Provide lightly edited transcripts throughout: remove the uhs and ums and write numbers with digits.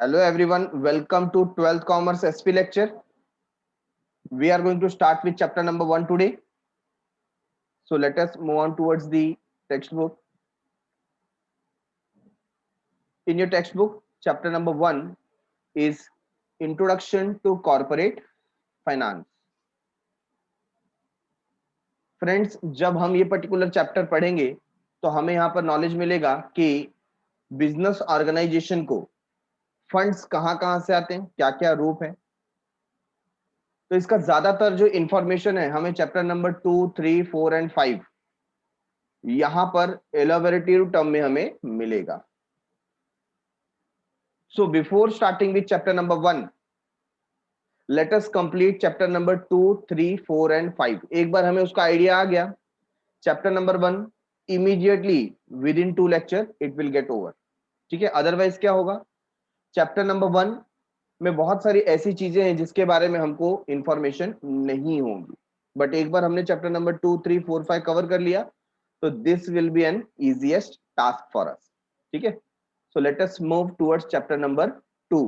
Hello everyone, welcome to 12th Commerce SP lecture. We are going to start with chapter number 1 today. So let us move on towards the textbook. In your textbook, chapter number 1 is Introduction to Corporate Finance. Friends, जब हम ये particular chapter पढ़ेंगे तो हमें यहाँ पर knowledge मिलेगा कि बिजनेस ऑर्गेनाइजेशन को फंड्स कहाँ से आते हैं, क्या क्या रूप है। तो इसका ज्यादातर जो इंफॉर्मेशन है हमें चैप्टर नंबर 2, 3, 4 एंड 5 यहां पर एलाबोरेटिव टर्म में हमें मिलेगा। So before starting with chapter number 1, let us complete chapter number 2, 3, 4 and 5। एक बार हमें उसका आइडिया आ गया chapter number 1, immediately with in 2 lecture it will get over. ठीक है, अदरवाइज क्या होगा, चैप्टर नंबर 1 में बहुत सारी ऐसी चीजें हैं जिसके बारे में हमको इंफॉर्मेशन नहीं होगी, बट एक बार हमने चैप्टर नंबर 2, 3, 4, 5 कवर कर लिया तो this will be an easiest task for us. ठीक है, so let us move towards chapter number 2।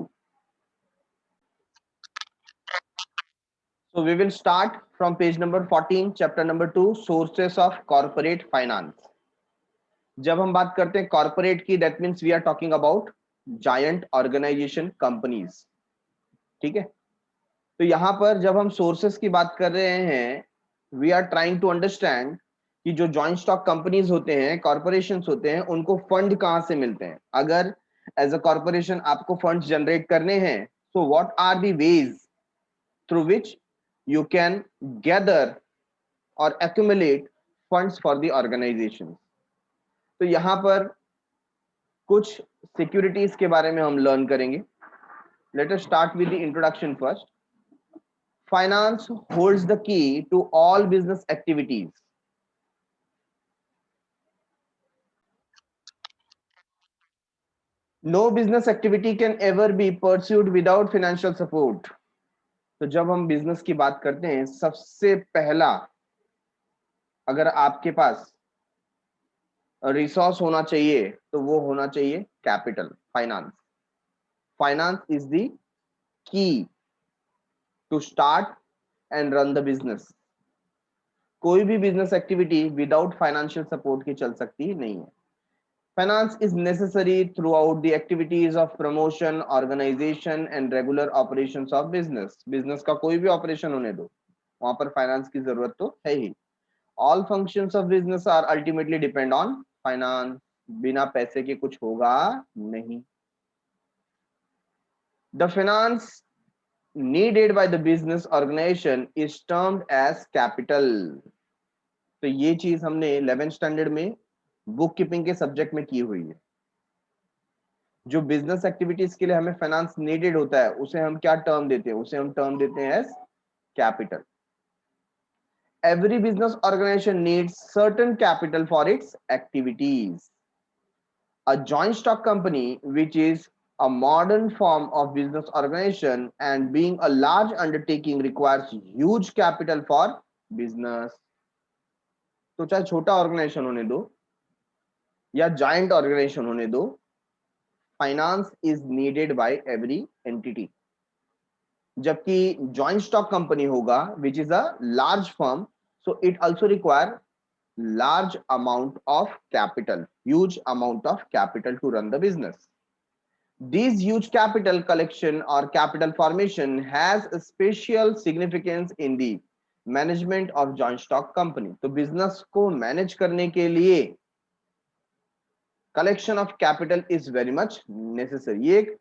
So we will start from page number 14, chapter number 2, sources of corporate finance. जब हम बात करते हैं कॉर्पोरेट की, that means we are talking about giant organisation companies. ठीक है, तो यहां पर जब हम सोर्सेस की बात कर रहे हैं, we are trying to understand कि जो जॉइंट स्टॉक कंपनीज होते हैं, कॉर्पोरेशन होते हैं, उनको फंड कहां से मिलते हैं। अगर एज अ कॉर्पोरेशन आपको फंड जनरेट करने हैं, so what are the ways through which you can gather or accumulate funds for the organization। तो यहां पर कुछ सिक्योरिटीज के बारे में हम लर्न करेंगे। Let us start with the introduction first. Finance holds the key to all business activities. No business activity can ever be pursued without financial support. तो जब हम बिजनेस की बात करते हैं, सबसे पहला अगर आपके पास रिसोर्स होना चाहिए तो वो होना चाहिए capital, finance. Finance is the key to start and run the business. कोई भी business activity without financial support की चल सकती नहीं है। Finance is necessary throughout the activities of promotion, organisation and regular operations of business. Business का कोई भी ऑपरेशन होने दो, वहां पर फाइनेंस की जरूरत तो है ही। All functions of business are ultimately depend on finance. बिना पैसे के कुछ होगा नहीं। The finance needed by the business organization is termed as capital। तो ये चीज हमने 11th स्टैंडर्ड में बुक कीपिंग के सब्जेक्ट में की हुई है। जो बिजनेस एक्टिविटीज के लिए हमें फाइनेंस नीडेड होता है, उसे हम क्या टर्म देते हैं, उसे हम टर्म देते हैं as capital. Every business organisation needs certain capital for its activities. A joint stock company, which is a modern form of business organization and being a large undertaking, requires huge capital for business। तो चाहे छोटा organisation होने दो या giant organisation होने दो, finance is needed bye every entity. जबकि joint stock company होगा, which is a large firm, so it also require large amount of capital, huge amount of capital to run the business। These huge capital collection or capital formation has a special significance in the management of joint stock company। तो business को manage करने के लिए collection of capital is very much necessary। ये एक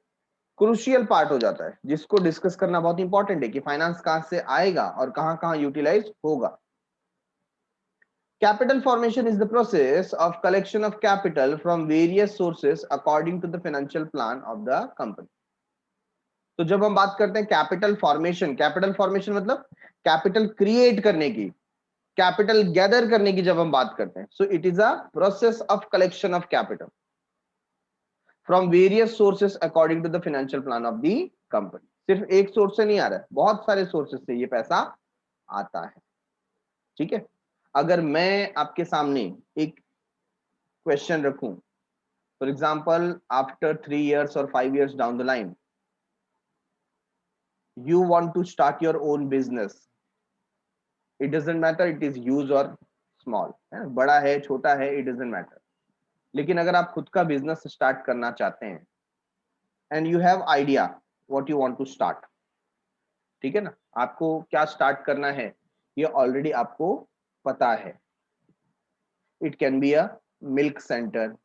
crucial part हो जाता है जिसको discuss करना बहुत important है कि finance कहाँ से आएगा और कहाँ utilize होगा। Capital formation is the process of collection of capital from various sources according to the financial plan of the company। तो जब हम बात करते हैं कैपिटल फॉर्मेशन मतलब कैपिटल क्रिएट करने की, कैपिटल गैदर करने की जब हम बात करते हैं, so it is a process of collection of capital from various sources according to the financial plan of the company. सिर्फ एक सोर्स से नहीं आ रहा है, बहुत सारे सोर्सेस से ये पैसा आता है। ठीक है, अगर मैं आपके सामने एक क्वेश्चन रखूं, फॉर एग्जाम्पल आफ्टर 3 years और 5 years down the line, you want to start your own business, it doesn't matter it is huge or small, है बड़ा है छोटा है, it doesn't matter. लेकिन अगर आप खुद का बिजनेस स्टार्ट करना चाहते हैं and you have idea what you want to start, ठीक है ना, आपको क्या स्टार्ट करना है ये ऑलरेडी आपको पता है. It can be a milk centre,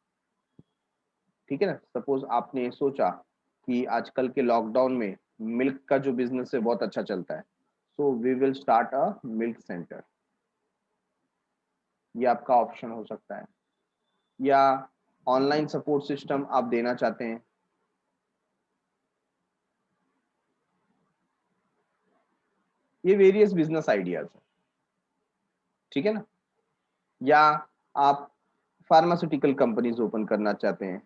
ठीक है ना. सपोज आपने सोचा कि आजकल के लॉकडाउन में मिल्क का जो बिजनेस है बहुत अच्छा चलता है, so we will start a milk centre. ये आपका ऑप्शन हो सकता है. या ऑनलाइन सपोर्ट सिस्टम आप देना चाहते हैं, ये वेरियस बिजनेस आइडियाज है, ठीक है ना. या आप फार्मास्यूटिकल कंपनीज ओपन करना चाहते हैं,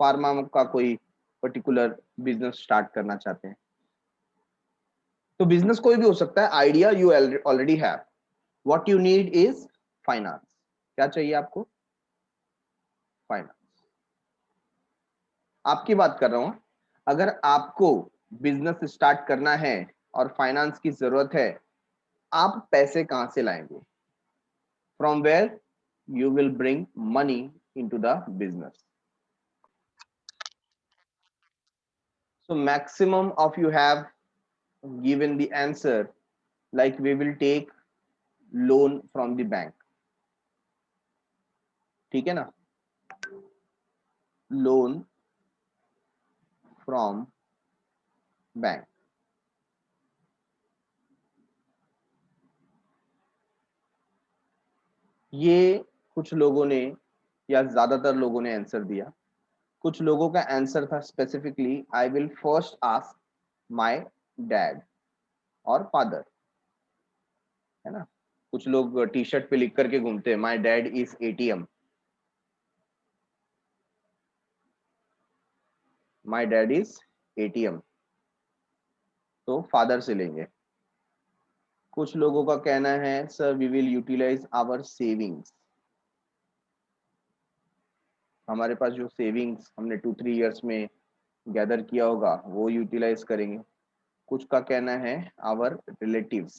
फार्मा का कोई पर्टिकुलर बिजनेस स्टार्ट करना चाहते हैं, तो बिजनेस कोई भी हो सकता है. Idea you already have, what you need is finance. क्या चाहिए आपको? फाइनेंस. आपकी बात कर रहा हूं. अगर आपको बिजनेस स्टार्ट करना है और फाइनेंस की जरूरत है, आप पैसे कहां से लाएंगे? From where you will bring money into the business. So maximum of you have given the answer like we will take loan from the bank, ठीक है ना, loan from bank. ये कुछ लोगों ने या ज्यादातर लोगों ने आंसर दिया. कुछ लोगों का आंसर था specifically I will first ask my dad और फादर, है ना. कुछ लोग टी शर्ट पे लिख करके घूमते हैं my dad is ATM, my dad is ATM, तो फादर से लेंगे. कुछ लोगों का कहना है sir we will utilize our savings, हमारे पास जो सेविंग्स हमने 2-3 इयर्स में गैदर किया होगा वो यूटिलाइज करेंगे. कुछ का कहना है आवर रिलेटिव्स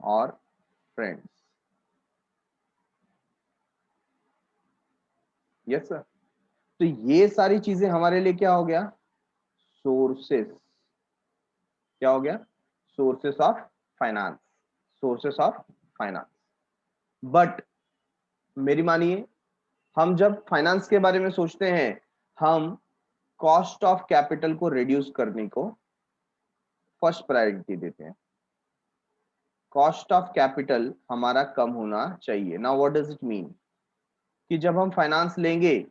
और फ्रेंड्स. Yes sir. तो ये सारी चीजें हमारे लिए क्या हो गया? सोर्सेस. क्या हो गया? Sources of finance. Sources of finance. But मेरी मानिए, हम जब फाइनेंस के बारे में सोचते हैं, हम कॉस्ट ऑफ कैपिटल को रिड्यूस करने को फर्स्ट प्रायोरिटी देते हैं. कॉस्ट ऑफ कैपिटल हमारा कम होना चाहिए. Now what does it mean? कि जब हम फाइनेंस लेंगे,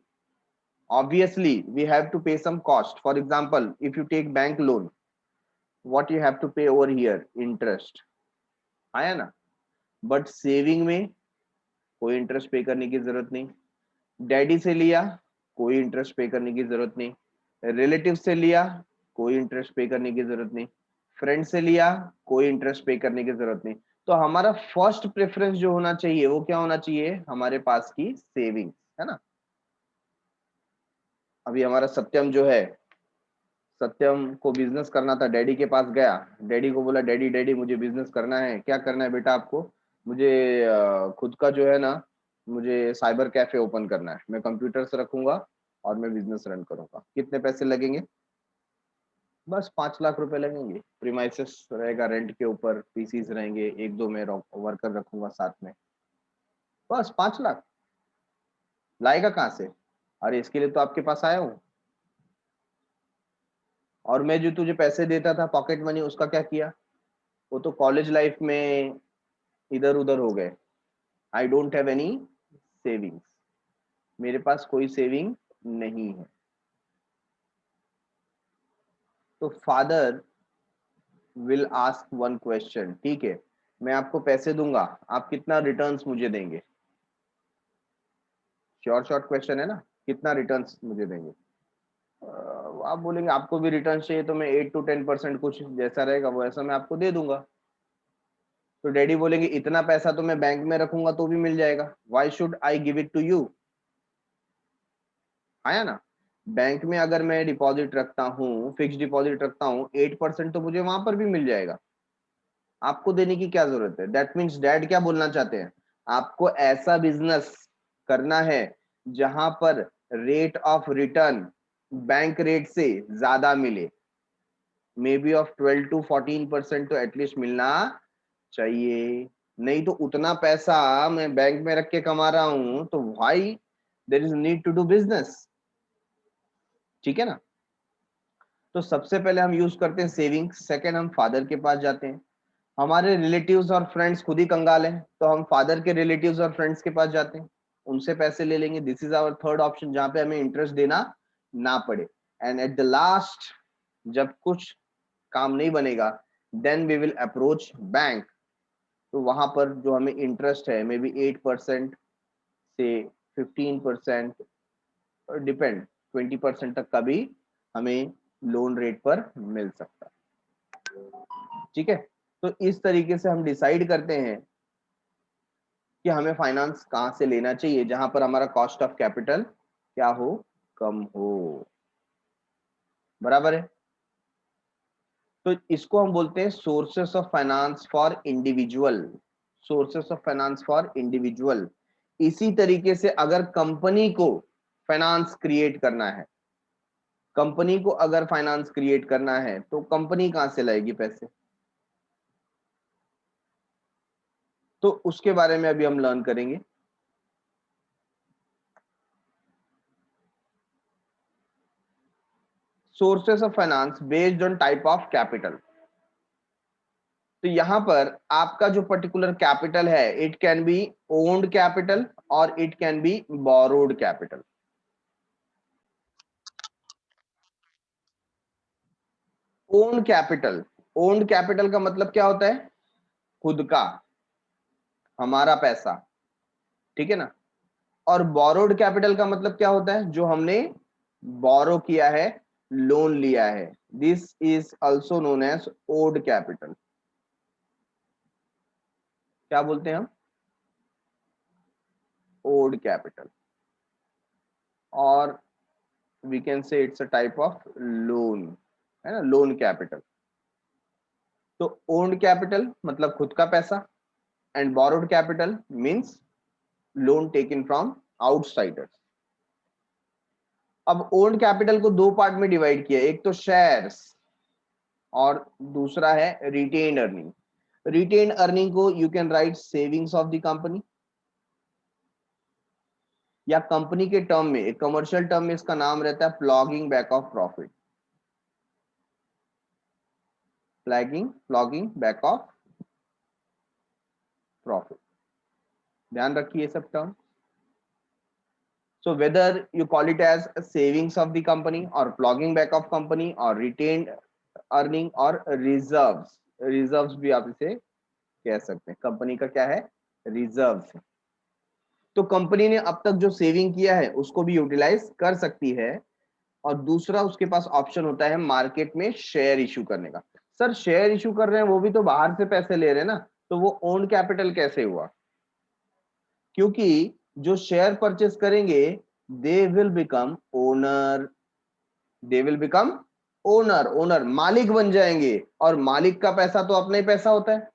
obviously we have to pay some cost. For example, if you take bank loan, what you have to pay over here? Interest. आया ना. But saving में कोई इंटरेस्ट पे करने की जरूरत नहीं. डैडी से लिया, कोई इंटरेस्ट पे करने की जरूरत नहीं. रिलेटिव से लिया, कोई इंटरेस्ट पे करने की जरूरत नहीं. फ्रेंड से लिया, कोई इंटरेस्ट पे करने की जरूरत नहीं. तो हमारा फर्स्ट प्रेफरेंस जो होना चाहिए वो क्या होना चाहिए? हमारे पास की सेविंग, है ना. अभी हमारा सत्यम जो है, सत्यम को बिजनेस करना था, डैडी के पास गया, डैडी को बोला डैडी डैडी मुझे बिजनेस करना है. क्या करना है बेटा आपको? मुझे खुद का जो है ना, मुझे साइबर कैफे ओपन करना है, मैं कंप्यूटर से रखूंगा और मैं बिजनेस रन करूंगा. कितने पैसे लगेंगे? बस 5 लाख रुपए लगेंगे. प्रीमाइसेस रहेगा रेंट के ऊपर, पीसीस रहेंगे, 1-2 मैं वर्कर रखूंगा साथ में, बस 5 लाख. लाएगा कहाँ से? अरे इसके लिए तो आपके पास आया हूँ. और मैं जो तुझे पैसे देता था पॉकेट मनी, उसका क्या किया? वो तो कॉलेज लाइफ में इधर उधर हो गए. I don't have any savings, मेरे पास कोई सेविंग नहीं है. तो father will ask one question, ठीक है मैं आपको पैसे दूंगा, आप कितना रिटर्न्स मुझे देंगे? शॉर्ट क्वेश्चन है ना, कितना रिटर्न्स मुझे देंगे? आप बोलेंगे आपको भी रिटर्न चाहिए तो मैं 8 to 10% कुछ जैसा रहेगा वो ऐसा मैं आपको दे दूंगा. तो डैडी बोलेंगे इतना पैसा तो मैं बैंक में रखूंगा तो भी मिल जाएगा, why should I give it to you? आया ना. बैंक में अगर मैं डिपॉजिट रखता हूँ, फिक्स डिपॉजिट रखता हूँ, 8% तो मुझे वहां पर भी मिल जाएगा, आपको देने की क्या जरूरत है। दैट मीन्स डैड क्या बोलना चाहते हैं, आपको ऐसा बिजनेस करना है जहां पर rate of return bank rate से ज्यादा मिले, मे बी ऑफ 12 to 14% तो एटलीस्ट मिलना चाहिए। नहीं तो उतना पैसा मैं बैंक में रख के कमा रहा हूं तो why there is need to do business. ठीक है ना। तो सबसे पहले हम यूज करते हैं सेविंग्स, सेकंड हम फादर के पास जाते हैं। हमारे रिलेटिव्स और फ्रेंड्स खुद ही कंगाल हैं तो हम फादर के रिलेटिव्स और फ्रेंड्स के पास जाते हैं, उनसे पैसे ले लेंगे। This is our third option, जहां पे हमें इंटरेस्ट देना ना पड़े। एंड एट द लास्ट जब कुछ काम नहीं बनेगा then we will approach bank. तो वहां पर जो हमें इंटरेस्ट है मे बी 8% से 15%, डिपेंड 20% तक का भी हमें लोन रेट पर मिल सकता है। ठीक है। तो इस तरीके से हम डिसाइड करते हैं कि हमें फाइनेंस कहाँ से लेना चाहिए जहां पर हमारा कॉस्ट ऑफ कैपिटल क्या हो, कम हो। बराबर है। तो इसको हम बोलते हैं sources of finance for individual, sources of finance for individual. इसी तरीके से अगर कंपनी को फाइनेंस क्रिएट करना है, कंपनी को अगर फाइनेंस क्रिएट करना है तो कंपनी कहां से लाएगी पैसे, तो उसके बारे में अभी हम लर्न करेंगे। Sources of finance based on type of capital. तो यहां पर आपका जो पर्टिकुलर कैपिटल है it can be owned capital और it can be borrowed capital. Owned capital, owned capital का मतलब क्या होता है, खुद का, हमारा पैसा। ठीक है ना। और बोरोड कैपिटल का मतलब क्या होता है, जो हमने बोरो किया है, लोन लिया है। This is also known as owned capital. क्या बोलते हैं हम, ओड कैपिटल, और we can say it's a type of loan, है ना, लोन कैपिटल। तो ओन्ड कैपिटल मतलब खुद का पैसा, and borrowed capital means loan taken from outsiders. अब ओन्ड कैपिटल को दो पार्ट में डिवाइड किया, एक तो शेयर्स और दूसरा है रिटेन्ड अर्निंग। रिटेन्ड अर्निंग को you can write savings of the company, या कंपनी के टर्म में, एक कमर्शियल टर्म में इसका नाम रहता है flogging back of profit, flogging back of profit. ध्यान रखिए सब term. So whether you call it as savings of the company or flogging back of company or retained earning or reserves, reserves भी आप इसे कह सकते हैं, कंपनी का क्या है, रिजर्व्स। तो कंपनी ने अब तक जो सेविंग किया है उसको भी यूटिलाइज कर सकती है। और दूसरा उसके पास ऑप्शन होता है मार्केट में शेयर इशू करने का। सर शेयर इशू कर रहे हैं वो भी तो बाहर से पैसे ले रहे हैं ना, तो वो ओन कैपिटल कैसे हुआ, क्योंकि जो शेयर परचेस करेंगे they will become owner, they will become owner, owner मालिक बन जाएंगे, और मालिक का पैसा तो अपना ही पैसा होता है।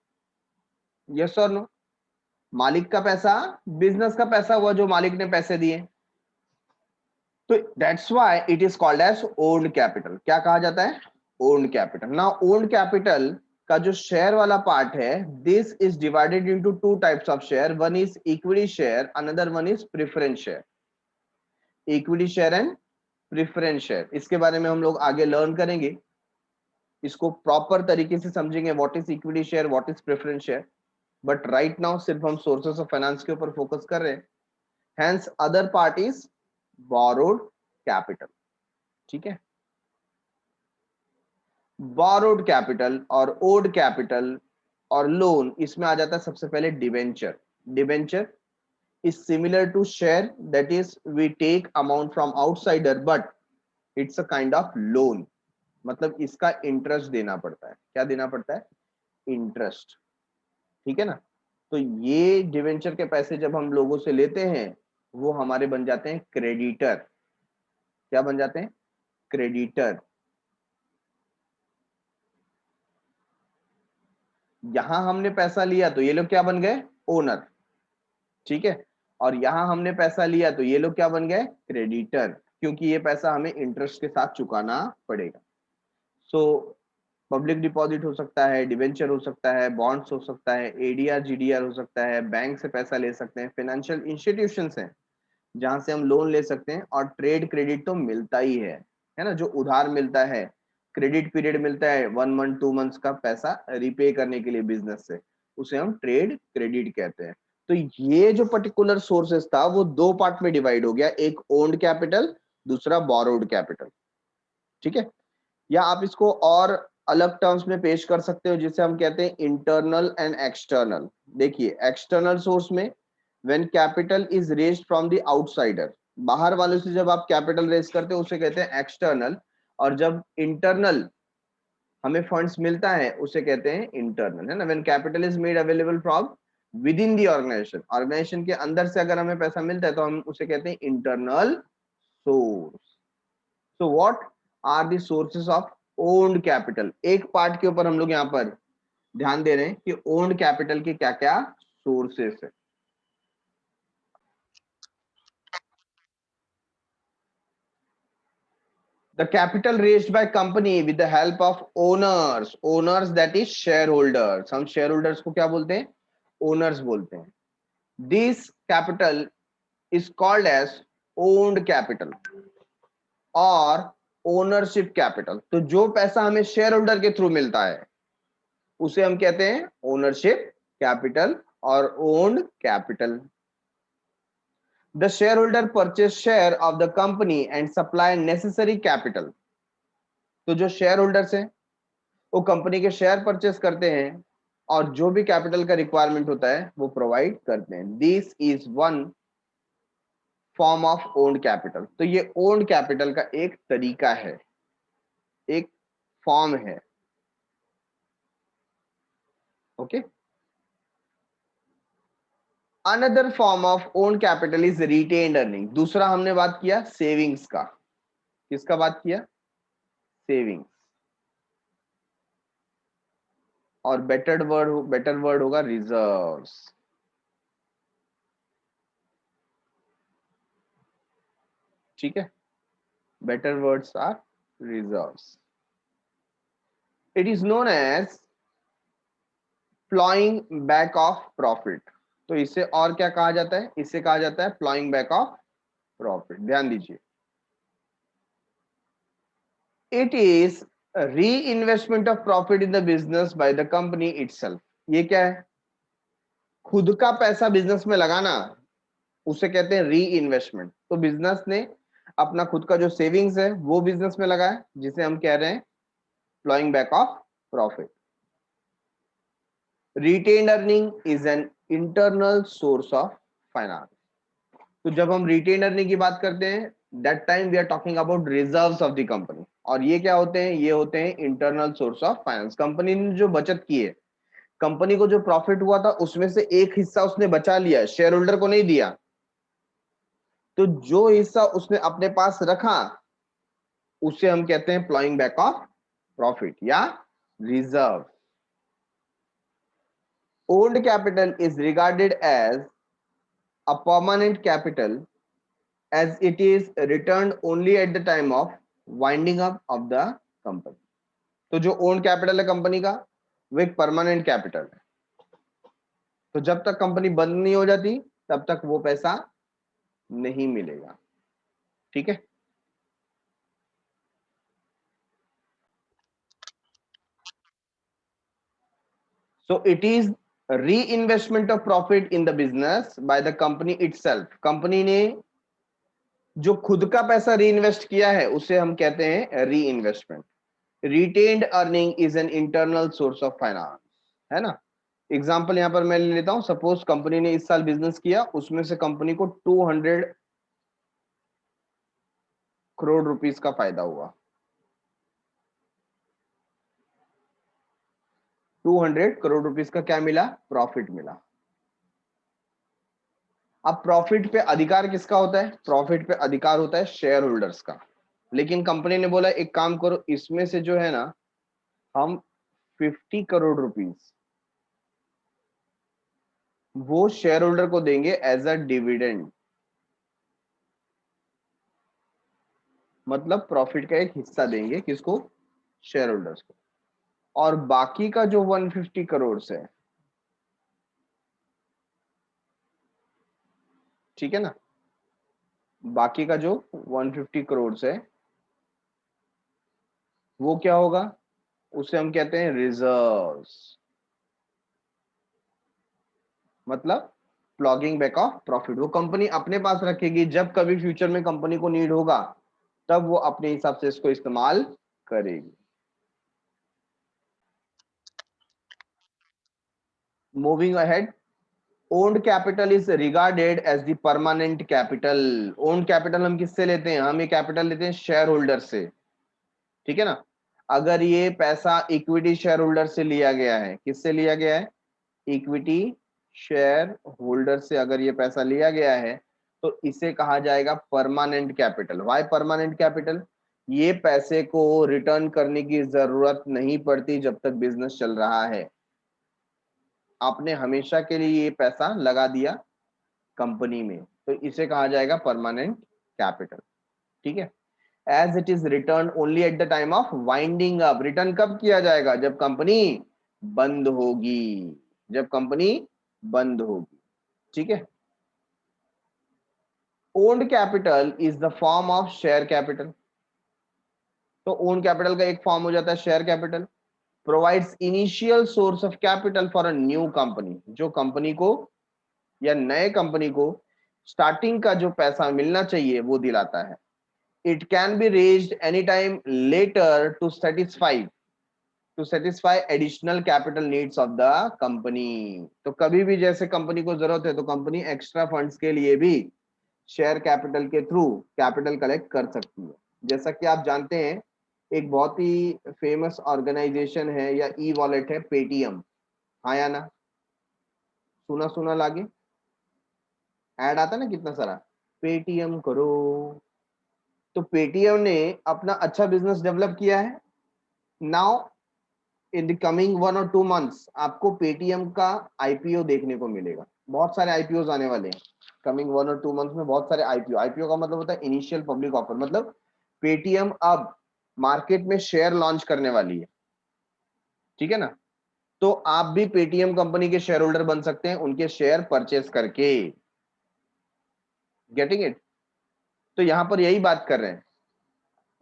यस और नो, मालिक का पैसा बिजनेस का पैसा हुआ जो मालिक ने पैसे दिए। तो that's why it is called as owned capital. क्या कहा जाता है, owned capital. Now owned capital का जो शेयर वाला पार्ट है, this is divided into two types of share, one is equity share, another one is preference share. Equity share and preference share, इसके बारे में हम लोग आगे लर्न करेंगे, इसको प्रॉपर तरीके से समझेंगे, what is equity share, what is preference share. But right now सिर्फ हम सोर्सेस ऑफ फाइनेंस के ऊपर फोकस कर रहे हैं। Hence other part is borrowed capital. ठीक है। बोरोड कैपिटल और ओड कैपिटल और लोन, इसमें आ जाता है सबसे पहले debenture. Debenture is similar to share, that is we take amount from outsider but it's a kind of loan, मतलब इसका इंटरेस्ट देना पड़ता है। क्या देना पड़ता है, इंटरेस्ट। ठीक है ना। तो ये डिवेंचर के पैसे जब हम लोगों से लेते हैं वो हमारे बन जाते हैं क्रेडिटर। क्या बन जाते हैं? क्रेडिटर। यहां हमने पैसा लिया तो ये लोग क्या बन गए? ओनर। ठीक है, और यहां हमने पैसा लिया तो ये लोग क्या बन गए? क्रेडिटर, क्योंकि ये पैसा हमें इंटरेस्ट के साथ चुकाना पड़ेगा। सो पब्लिक डिपॉजिट हो सकता है, डिवेंचर हो सकता है, बॉन्ड्स हो सकता है, एडीआर जीडीआर हो सकता है, बैंक से पैसा ले सकते हैं, फाइनेंशियल इंस्टीट्यूशंस हैं जहां से हम लोन ले सकते हैं, और ट्रेड क्रेडिट तो मिलता ही है ना, जो उधार मिलता है, क्रेडिट पीरियड मिलता है 1 मंथ 2 मंथ्स का पैसा रिपे करने के लिए बिजनेस से, उसे हम ट्रेड क्रेडिट कहते हैं। तो ये जो पर्टिकुलर सोर्सेस था वो दो पार्ट में डिवाइड हो गया, एक ओन्ड कैपिटल, दूसरा बोरोड कैपिटल। ठीक है, या आप इसको और अलग टर्म्स में पेश कर सकते हो जिसे हम कहते हैं इंटरनल एंड एक्सटर्नल। देखिए एक्सटर्नल सोर्स में when capital is raised from the outsider, बाहर वालों से जब आप कैपिटल रेज करते हो उसे कहते हैं एक्सटर्नल, और जब इंटरनल हमें फंड्स मिलता है उसे कहते हैं इंटरनल, है ना। When capital is made available from within the organization, organization के अंदर से अगर हमें पैसा मिलता है तो हम उसे कहते हैं internal source. So what are the sources of owned capital? एक पार्ट के ऊपर हम लोग यहाँ पर ध्यान दे रहे हैं कि ओन्ड कैपिटल के क्या क्या सोर्सेस है। The capital raised by company with the help of owners, owners that is shareholders, हम shareholders को क्या बोलते हैं? owners बोलते हैं। This capital is called as owned capital और ओनरशिप कैपिटल। तो जो पैसा हमें शेयर होल्डर के थ्रू मिलता है उसे हम कहते हैं ओनरशिप कैपिटल और owned capital. The shareholder purchase share of the company and supply necessary capital। तो जो शेयर होल्डर्स हैं वो कंपनी के शेयर परचेस करते हैं और जो भी कैपिटल का रिक्वायरमेंट होता है वो प्रोवाइड करते हैं। This is one form of owned capital. तो ये ओन्ड कैपिटल का एक तरीका है, एक फॉर्म है। Okay, another form of owned capital is retained earning. दूसरा हमने बात किया सेविंग्स का। किसका बात किया? सेविंग्स। और बेटर वर्ड होगा रिजर्व्स। ठीक है, better words are reserves. It is known as ploughing back of profit. तो इसे और क्या कहा जाता है? इसे कहा जाता है प्लॉइंग बैक ऑफ प्रॉफिट। ध्यान दीजिए, इट इज री investment of profit in the business by the company itself. ये क्या है? खुद का पैसा बिजनेस में लगाना, उसे कहते हैं री इन्वेस्टमेंट। तो बिजनेस ने अपना खुद का जो सेविंग्स है वो बिजनेस में लगाया, जिसे हम कह रहे हैं ploughing back of profit. Retained earning is an internal source of finance. तो जब हम रिटेन अर्निंग की बात करते हैं that time we are talking about reserves of the company. और ये क्या होते हैं? ये होते हैं internal source of finance. Company ने जो बचत की है, कंपनी को जो प्रॉफिट हुआ था उसमें से एक हिस्सा उसने बचा लिया, शेयर होल्डर को नहीं दिया, तो जो हिस्सा उसने अपने पास रखा उसे हम कहते हैं प्लॉइंग बैक ऑफ प्रॉफिट या reserve. Owned capital is regarded as a permanent capital as it is returned only at the time of winding up of the company। तो जो ओन कैपिटल है कंपनी का वो एक परमानेंट कैपिटल है। तो जब तक कंपनी बंद नहीं हो जाती तब तक वो पैसा नहीं मिलेगा। ठीक है, सो इट इज री investment of profit in the business by the company itself. Company ने जो खुद का पैसा री इन्वेस्ट किया है उसे हम कहते हैं री investment. Retained earning is an internal source of finance, है ना। एग्जाम्पल यहां पर मैं ले लेता हूं। सपोज कंपनी ने इस साल बिजनेस किया, उसमें से कंपनी को 200 करोड़ रुपीस का फायदा हुआ। 200 करोड़ रुपीस का क्या मिला? प्रॉफिट मिला। अब प्रॉफिट पे अधिकार किसका होता है? प्रॉफिट पे अधिकार होता है शेयर होल्डर्स का। लेकिन कंपनी ने बोला एक काम करो, इसमें से जो है ना हम 50 करोड़ रुपीस वो शेयर होल्डर को देंगे एज अ डिविडेंड, मतलब प्रॉफिट का एक हिस्सा देंगे किसको, शेयर होल्डर्स को। और बाकी का जो 150 करोड़ है, ठीक है ना, बाकी का जो 150 करोड़ है वो क्या होगा, उसे हम कहते हैं रिजर्व्स, मतलब प्लॉगिंग बैक ऑफ प्रॉफिट। वो कंपनी अपने पास रखेगी, जब कभी फ्यूचर में कंपनी को नीड होगा तब वो अपने हिसाब से इसको इस्तेमाल करेगी। Moving ahead, owned capital is regarded as the permanent capital. Owned capital हम किससे लेते हैं, हम ये कैपिटल लेते हैं शेयर होल्डर से, ठीक है ना। अगर ये पैसा इक्विटी शेयर होल्डर से लिया गया है, किससे लिया गया है, इक्विटी शेयर होल्डर से अगर ये पैसा लिया गया है तो इसे कहा जाएगा permanent capital. Why permanent capital, ये पैसे को रिटर्न करने की जरूरत नहीं पड़ती जब तक बिजनेस चल रहा है, आपने हमेशा के लिए ये पैसा लगा दिया कंपनी में, तो इसे कहा जाएगा परमानेंट कैपिटल, ठीक है। As it is return only at the time of winding up, return कब किया जाएगा, जब कंपनी बंद होगी, जब कंपनी बंद होगी, ठीक है। Owned capital is the form of share capital, तो ओन कैपिटल का एक फॉर्म हो जाता है share capital. Provides initial source of capital for a new company, जो कंपनी को या नए कंपनी को स्टार्टिंग का जो पैसा मिलना चाहिए वो दिलाता है। It can be raised any time later to satisfy additional capital needs of the company. तो कभी भी जैसे कंपनी को जरूरत है तो कंपनी एक्स्ट्रा फंड्स के लिए भी शेयर कैपिटल के थ्रू कैपिटल कलेक्ट कर सकती है। जैसा कि आप जानते हैं एक बहुत ही फेमस ऑर्गेनाइजेशन है या ई वॉलेट है पेटीएम, हाँ या ना, सुना सुना लागे, ऐड आता ना कितना सारा, पेटीएम करो। तो पेटीएम ने अपना अच्छा बिजनेस डेवलप किया है। नाउ इन द कमिंग 1 और 2 मंथ्स आपको पेटीएम का आईपीओ देखने को मिलेगा, बहुत सारे आईपीओ आने वाले हैं कमिंग 1 और 2 मंथ्स में, बहुत सारे आईपीओ। आईपीओ का मतलब होता है इनिशियल पब्लिक ऑफर, मतलब पेटीएम अब मार्केट में शेयर लॉन्च करने वाली है, ठीक है ना। तो आप भी पेटीएम कंपनी के शेयर होल्डर बन सकते हैं उनके शेयर परचेस करके, गेटिंग इट। तो यहां पर यही बात कर रहे हैं,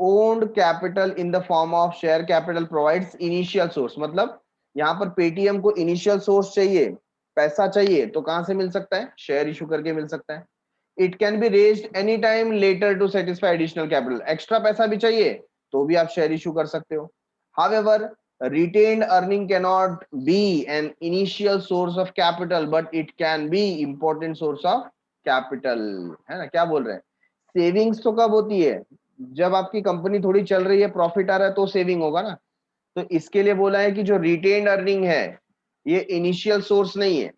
owned capital in the form of share capital provides initial source, मतलब यहां पर पेटीएम को इनिशियल सोर्स चाहिए, पैसा चाहिए, तो कहां से मिल सकता है, शेयर इशू करके मिल सकता है। It can be raised any time later to satisfy additional capital, extra पैसा भी चाहिए तो भी आप शेयर इशू कर सकते हो। However retained earning cannot be an initial source of capital but it can be important source of capital, है ना। क्या बोल रहे हैं, सेविंग्स तो कब होती है, जब आपकी कंपनी थोड़ी चल रही है, प्रॉफिट आ रहा है तो सेविंग होगा ना। तो इसके लिए बोला है कि जो रिटेन्ड अर्निंग है ये इनिशियल सोर्स नहीं है,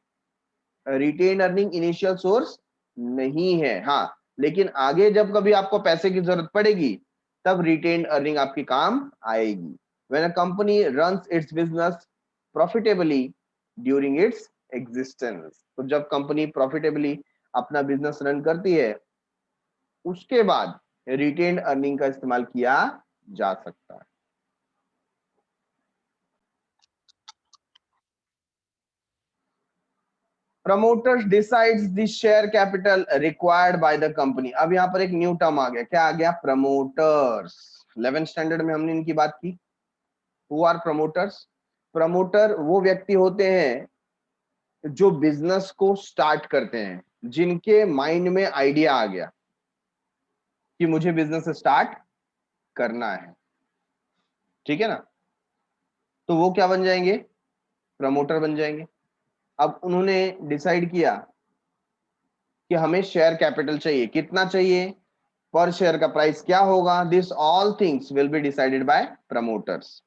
रिटेन्ड अर्निंग इनिशियल सोर्स नहीं है, हाँ, लेकिन आगे जब कभी आपको पैसे की जरूरत पड़ेगी तब रिटेन्ड अर्निंग आपकी काम आएगी। When a company runs it's business profitably during its existence, तो जब कंपनी प्रॉफिटेबली अपना बिजनेस रन करती है उसके बाद रिटेन्ड अर्निंग का इस्तेमाल किया जा सकता है। Promoters decides the share capital required by the company. अब यहाँ पर एक न्यू टर्म आ गया, क्या आ गया, प्रमोटर्स। 11th स्टैंडर्ड में हमने इनकी बात की। हु आर प्रमोटर्स, प्रमोटर वो व्यक्ति होते हैं जो बिजनेस को स्टार्ट करते हैं, जिनके माइंड में आइडिया आ गया कि मुझे बिजनेस स्टार्ट करना है, ठीक है ना, तो वो क्या बन जाएंगे, प्रमोटर बन जाएंगे। अब उन्होंने डिसाइड किया कि हमें शेयर कैपिटल चाहिए, कितना चाहिए, पर शेयर का प्राइस क्या होगा, this all things will be decided by promoters.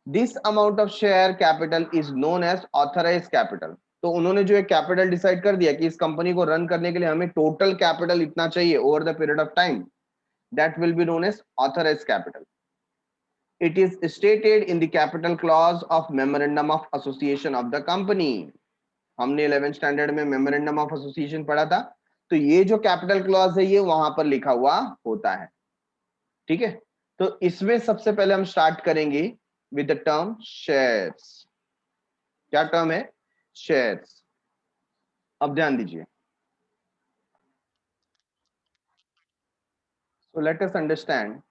This amount of share capital is known as authorise capital. तो उन्होंने जो एक कैपिटल डिसाइड कर दिया कि इस कंपनी को रन करने के लिए हमें टोटल कैपिटल इतना चाहिए over the period of time, that will be known as authorized capital. It is stated in the capital clause of memorandum of association of the company. हमने 11th स्टैंडर्ड में memorandum of association पढ़ा था, तो ये जो capital clause है ये वहां पर लिखा हुआ होता है। ठीक है, तो इसमें सबसे पहले हम स्टार्ट करेंगे विद द टर्म शेयर्स। क्या टर्म है? शेयर्स। अब ध्यान दीजिए, सो लेट अस अंडरस्टैंड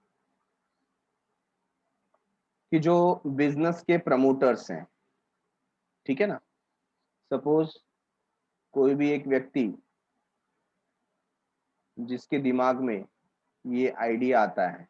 कि जो बिजनेस के प्रमोटर्स हैं, ठीक है ना, सपोज कोई भी एक व्यक्ति जिसके दिमाग में ये आइडिया आता है,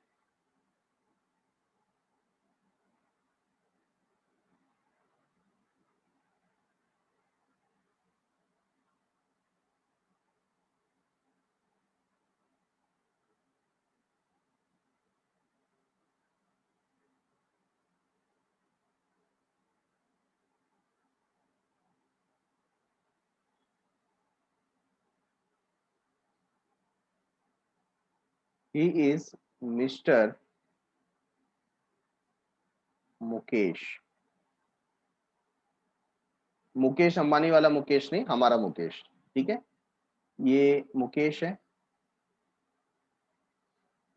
he is mister Mukesh. Mukesh Ambani वाला मुकेश नहीं, हमारा मुकेश, ठीक है, ये मुकेश है।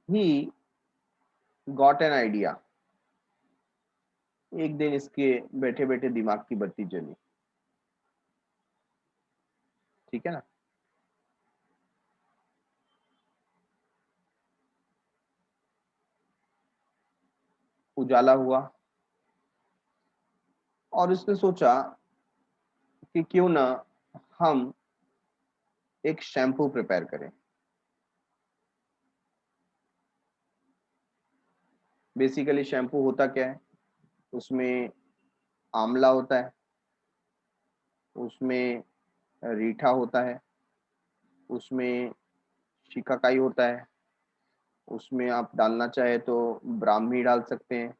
ही गॉट एन आइडिया, एक दिन इसके बैठे बैठे दिमाग की बत्ती जली, ठीक है ना। उजाला हुआ और उसने सोचा कि क्यों ना हम एक शैम्पू प्रिपेयर करें। बेसिकली शैम्पू होता क्या है? उसमें आंवला होता है, उसमें रीठा होता है, उसमें शिकाकाई होता है, उसमें आप डालना चाहे तो ब्राह्मी डाल सकते हैं,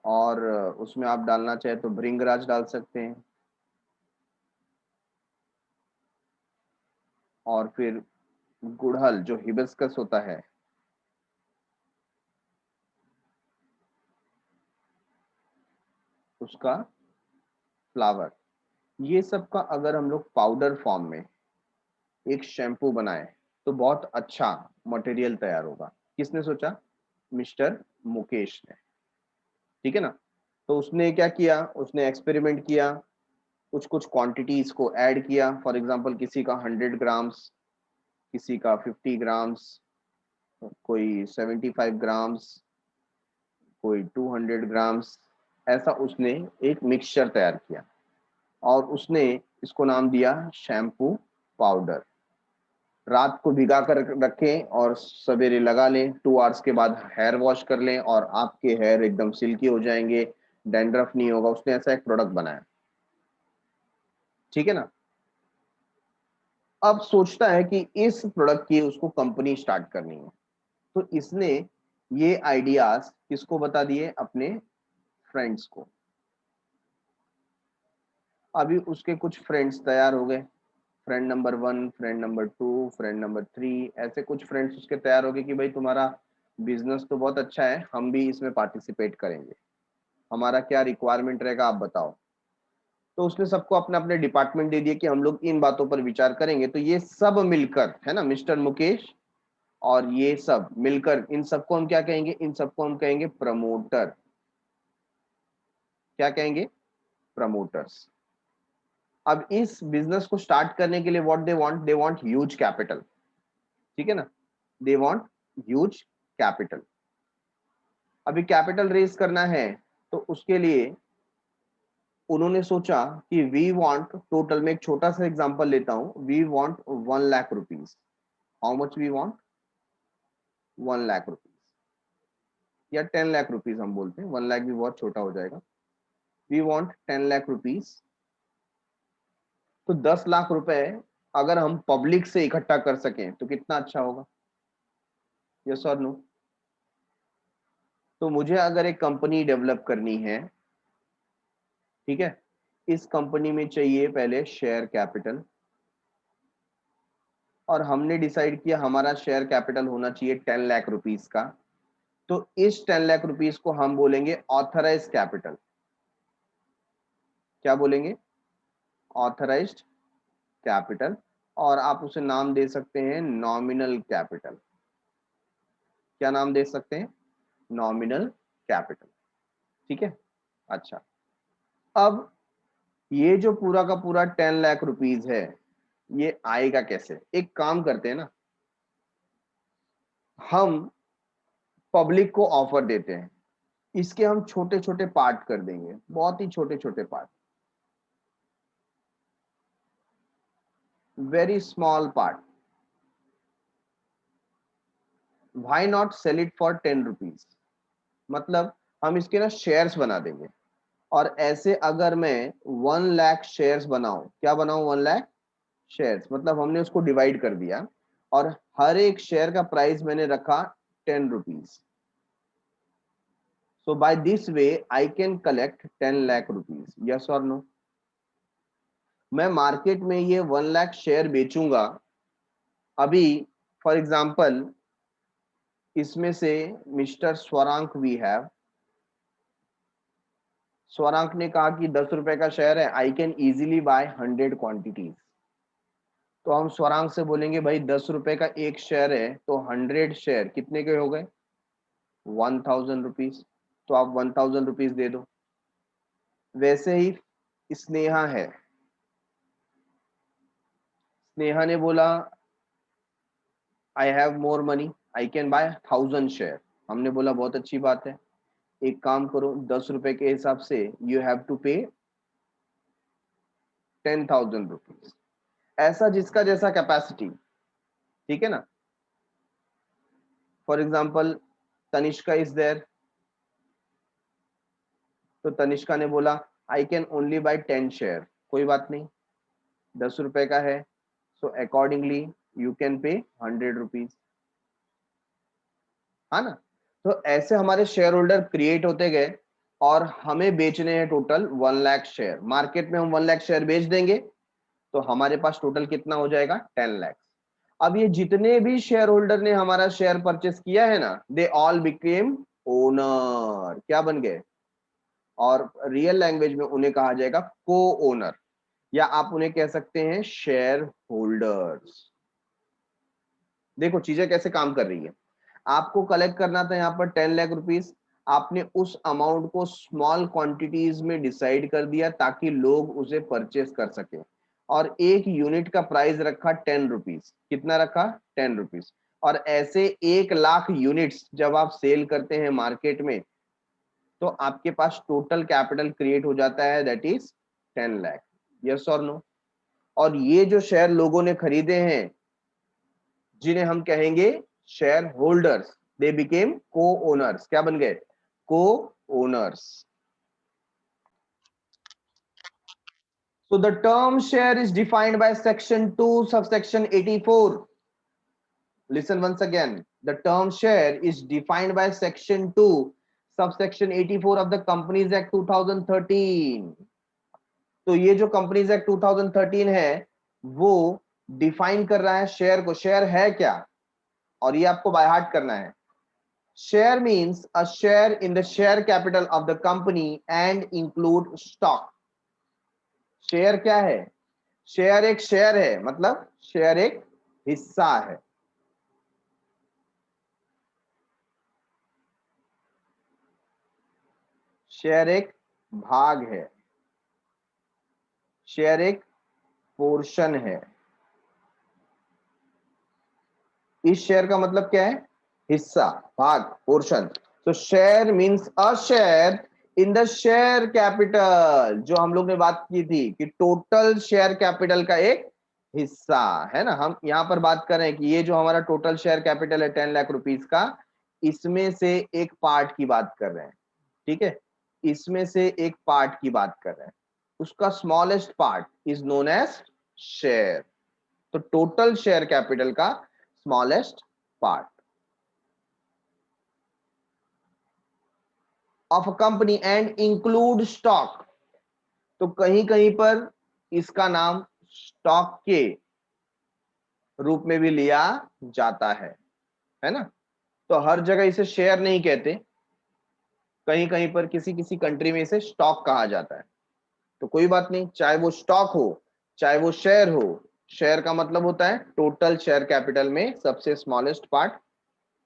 और उसमें आप डालना चाहे तो भृंगराज डाल सकते हैं, और फिर गुड़हल जो हिबिस्कस होता है, उसका फ्लावर, ये सब का अगर हम लोग पाउडर फॉर्म में एक शैम्पू बनाए तो बहुत अच्छा मटेरियल तैयार होगा। किसने सोचा? मिस्टर मुकेश ने, ठीक है ना। तो उसने क्या किया? उसने एक्सपेरिमेंट किया, कुछ कुछ क्वांटिटीज को ऐड किया। फॉर एग्जांपल किसी का 100 ग्राम्स, किसी का 50 ग्राम्स, कोई 75 ग्राम्स, कोई 200 ग्राम्स, ऐसा उसने एक मिक्सचर तैयार किया और उसने इसको नाम दिया शैम्पू पाउडर। रात को भिगा कर रखें और सवेरे लगा लें, 2 आवर्स के बाद हेयर वॉश कर लें और आपके हेयर एकदम सिल्की हो जाएंगे, डैंड्रफ नहीं होगा। उसने ऐसा एक प्रोडक्ट बनाया, ठीक है ना। अब सोचता है कि इस प्रोडक्ट की उसको कंपनी स्टार्ट करनी है, तो इसने ये आइडियाज किसको बता दिए? अपने फ्रेंड्स को। अभी उसके कुछ फ्रेंड्स तैयार हो गए, friend number 1, friend number 2, friend number 3, ऐसे कुछ फ्रेंड्स उसके तैयार हो गए कि भाई तुम्हारा बिजनेस तो बहुत अच्छा है, हम भी इसमें पार्टिसिपेट करेंगे, हमारा क्या रिक्वायरमेंट रहेगा आप बताओ। तो उसने सबको अपने अपने डिपार्टमेंट दे दिए कि हम लोग इन बातों पर विचार करेंगे। तो ये सब मिलकर, है ना, मिस्टर मुकेश और ये सब मिलकर, इन सबको हम क्या कहेंगे? इन सबको हम कहेंगे प्रमोटर। क्या कहेंगे? प्रमोटर्स। अब इस बिजनेस को स्टार्ट करने के लिए what they want? They want huge capital, ठीक है ना, दे वांट ह्यूज कैपिटल। अभी कैपिटल रेज करना है तो उसके लिए उन्होंने सोचा कि वी वांट टोटल, में एक छोटा सा एग्जांपल लेता हूं, we want 1 lakh rupees. How much we want? 1 lakh rupees या 10 लाख रुपीज हम बोलते हैं, 1 लाख भी बहुत छोटा हो जाएगा। We want 10 lakh rupees. तो 10 लाख रुपए अगर हम पब्लिक से इकट्ठा कर सकें तो कितना अच्छा होगा? यस और नो? तो मुझे अगर एक कंपनी डेवलप करनी है, ठीक है, इस कंपनी में चाहिए पहले शेयर कैपिटल, और हमने डिसाइड किया हमारा शेयर कैपिटल होना चाहिए 10 लाख रुपीस का, तो इस 10 लाख रुपीस को हम बोलेंगे ऑथराइज कैपिटल। क्या बोलेंगे? Authorised capital. और आप उसे नाम दे सकते हैं नॉमिनल कैपिटल। क्या नाम दे सकते हैं? Nominal capital. ठीक है, अच्छा। अब ये जो पूरा का पूरा 10 लाख रुपीस है, ये आएगा कैसे? एक काम करते हैं ना, हम पब्लिक को ऑफर देते हैं, इसके हम छोटे छोटे पार्ट कर देंगे, बहुत ही छोटे छोटे part, very small part. Why not sell it for 10 rupees? मतलब हम इसके ना शेयर्स बना देंगे, और ऐसे अगर मैं 1 लाख शेयर्स बनाऊं, क्या बनाऊं? 1 लाख शेयर्स, मतलब हमने उसको डिवाइड कर दिया और हर एक शेयर का प्राइस मैंने रखा 10 rupees. So by this way I can collect 10 lakh rupees. Yes or no? मैं मार्केट में ये 1 लाख शेयर बेचूंगा। अभी फॉर एग्जांपल इसमें से mister Swarank we have, Swarank ने कहा कि 10 रुपए का शेयर है, I can easily buy 100 quantities. तो हम स्वरांक से बोलेंगे भाई 10 रुपए का एक शेयर है, तो 100 शेयर कितने के हो गए? 1000 रुपीज। तो आप 1000 रुपीज दे दो। वैसे ही स्नेहा है, स्नेहा ने बोला I have more money, I can buy 1000 share. हमने बोला बहुत अच्छी बात है, एक काम करो 10 रुपए के हिसाब से यू हैव टू पे 10,000 रुपीज। ऐसा जिसका जैसा कैपेसिटी, ठीक है ना। For example Tanishka is there, तो तनिष्का ने बोला I can only buy 10 share. कोई बात नहीं, 10 रुपए का है, so accordingly you can pay 100 rupees. है ना। तो ऐसे हमारे शेयर होल्डर क्रिएट होते गए, और हमें बेचने हैं टोटल 1 लाख शेयर। मार्केट में हम 1 लाख शेयर बेच देंगे, तो हमारे पास टोटल कितना हो जाएगा? 10 लाख। अब ये जितने भी शेयर होल्डर ने हमारा शेयर परचेस किया है ना, दे ऑल बिकेम ओनर। क्या बन गए? और रियल लैंग्वेज में उन्हें कहा जाएगा को ओनर, या आप उन्हें कह सकते हैं शेयर होल्डर्स। देखो चीजें कैसे काम कर रही है। आपको कलेक्ट करना था यहाँ पर 10 लाख रुपीस, आपने उस अमाउंट को स्मॉल क्वांटिटीज में डिसाइड कर दिया ताकि लोग उसे परचेस कर सके, और एक यूनिट का प्राइस रखा 10 रुपीज। कितना रखा? 10 रुपीज। और ऐसे 1 लाख यूनिट्स जब आप सेल करते हैं मार्केट में, तो आपके पास टोटल कैपिटल क्रिएट हो जाता है, दैट इज 10 लाख। यस और नो? और ये जो शेयर लोगों ने खरीदे हैं, जिन्हें हम कहेंगे शेयर होल्डर्स, दे बिकेम को ओनर्स। क्या बन गए? को owners. So the term share is defined by section 2 subsection 84. Listen once again. The term share is defined by section 2 subsection 84 of the Companies Act 2013. तो ये जो कंपनीज एक्ट 2013 है, वो डिफाइन कर रहा है शेयर को। शेयर है क्या? और ये आपको बाय हार्ट करना है। Share means a share in the share capital of the company and include stock. Share क्या है? शेयर एक शेयर है, मतलब शेयर एक हिस्सा है। शेयर एक भाग है, शेयर एक पोर्शन है। इस शेयर का मतलब क्या है? हिस्सा, भाग, पोर्शन। तो share means a share in the share capital, जो हम लोग ने बात की थी कि टोटल शेयर कैपिटल का एक हिस्सा है ना। हम यहां पर बात कर रहे हैं कि ये जो हमारा टोटल शेयर कैपिटल है 10 लाख रुपीस का, इसमें से एक पार्ट की बात कर रहे हैं। ठीक है, इसमें से एक पार्ट की बात कर रहे हैं, उसका smallest part is known as share. तो टोटल शेयर कैपिटल का smallest part of a company and include stock. तो कहीं कहीं पर इसका नाम स्टॉक के रूप में भी लिया जाता है ना। तो हर जगह इसे शेयर नहीं कहते, कहीं कहीं पर किसी किसी कंट्री में इसे स्टॉक कहा जाता है। तो कोई बात नहीं, चाहे वो स्टॉक हो चाहे वो शेयर हो, शेयर का मतलब होता है टोटल शेयर कैपिटल में सबसे स्मॉलेस्ट पार्ट,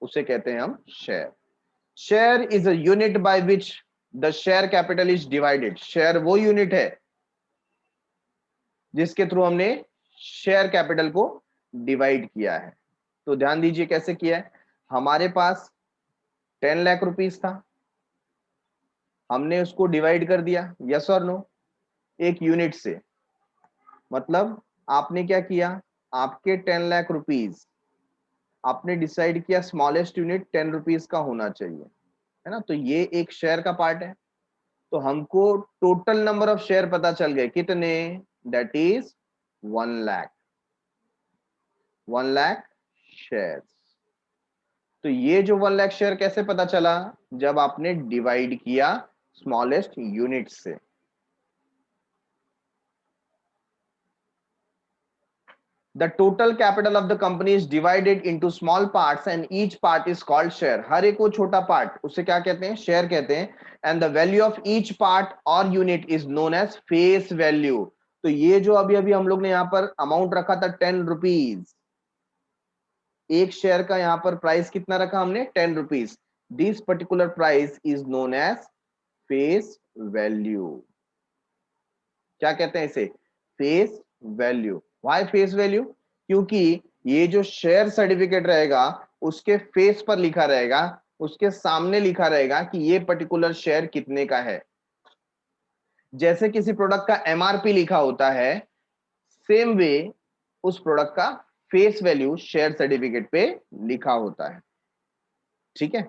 उसे कहते हैं हम share. Share is a unit by which the share capital is divided. Share वो यूनिट है जिसके थ्रू हमने शेयर कैपिटल को डिवाइड किया है। तो ध्यान दीजिए कैसे किया है। हमारे पास 10 लाख रुपीस था, हमने उसको डिवाइड कर दिया, यस और नो, एक यूनिट से। मतलब आपने क्या किया, आपके 10 लाख रुपीस आपने डिसाइड किया स्मॉलेस्ट यूनिट 10 रुपीस का होना चाहिए, है ना। तो ये एक शेयर का पार्ट है। तो हमको टोटल नंबर ऑफ शेयर पता चल गए, कितने, that is 1 lakh, 1 lakh share. तो ये जो 1 लाख शेयर कैसे पता चला, जब आपने डिवाइड किया स्मॉलेस्ट यूनिट से। The total capital of the company is divided into small parts and each part is called share. हर एक वो छोटा पार्ट उसे क्या कहते हैं, शेयर कहते हैं। And the value of each part or unit is known as face value. तो ये जो अभी अभी हम लोग ने यहाँ पर अमाउंट रखा था 10 रुपीज, एक शेयर का यहाँ पर प्राइस कितना रखा हमने, 10 rupees. This particular price is known as face value. क्या कहते हैं इसे, face value. Why face value, क्योंकि ये जो शेयर सर्टिफिकेट रहेगा उसके फेस पर लिखा रहेगा, उसके सामने लिखा रहेगा कि ये पर्टिकुलर शेयर कितने का है। जैसे किसी प्रोडक्ट का एमआरपी लिखा होता है, सेम वे उस प्रोडक्ट का फेस वैल्यू शेयर सर्टिफिकेट पे लिखा होता है। ठीक है।